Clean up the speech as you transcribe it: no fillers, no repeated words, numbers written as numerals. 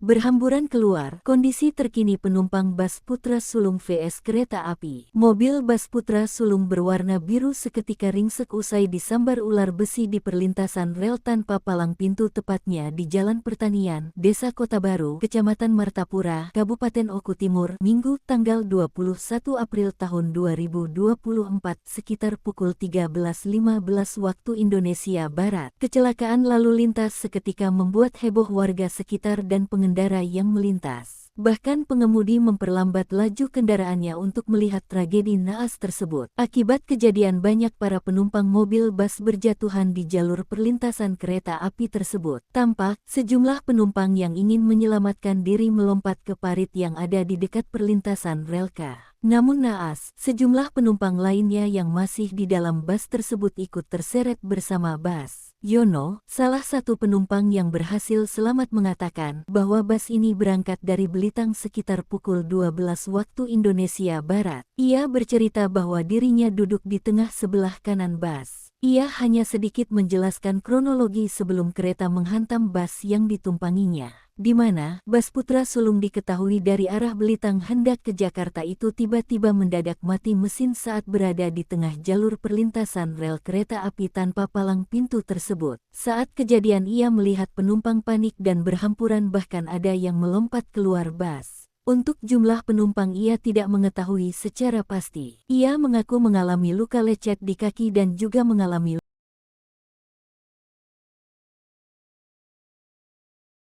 berhamburan keluar. Kondisi terkini penumpang bus Putra Sulung vs kereta api. Mobil bus Putra Sulung berwarna biru seketika ringsek usai disambar ular besi di perlintasan rel tanpa palang pintu, tepatnya di Jalan Pertanian, Desa Kota Baru, Kecamatan Martapura, Kabupaten Oku Timur, Minggu tanggal 21 April tahun 2024 sekitar pukul 13.15 waktu Indonesia Barat. Kecelakaan lalu lintas seketika membuat heboh warga sekitar dan pengendara yang melintas. Bahkan pengemudi memperlambat laju kendaraannya untuk melihat tragedi naas tersebut. Akibat kejadian banyak para penumpang mobil bus berjatuhan di jalur perlintasan kereta api tersebut. Tampak sejumlah penumpang yang ingin menyelamatkan diri melompat ke parit yang ada di dekat perlintasan relka. Namun naas, sejumlah penumpang lainnya yang masih di dalam bus tersebut ikut terseret bersama bus. Yono, salah satu penumpang yang berhasil selamat, mengatakan bahwa bus ini berangkat dari Belitang sekitar pukul 12 waktu Indonesia Barat. Ia bercerita bahwa dirinya duduk di tengah sebelah kanan bus. Ia hanya sedikit menjelaskan kronologi sebelum kereta menghantam bus yang ditumpanginya, di mana bus Putra Sulung diketahui dari arah Belitang hendak ke Jakarta itu tiba-tiba mendadak mati mesin saat berada di tengah jalur perlintasan rel kereta api tanpa palang pintu tersebut. Saat kejadian ia melihat penumpang panik dan berhamburan, bahkan ada yang melompat keluar bus. Untuk jumlah penumpang ia tidak mengetahui secara pasti. Ia mengaku mengalami luka lecet di kaki dan juga mengalami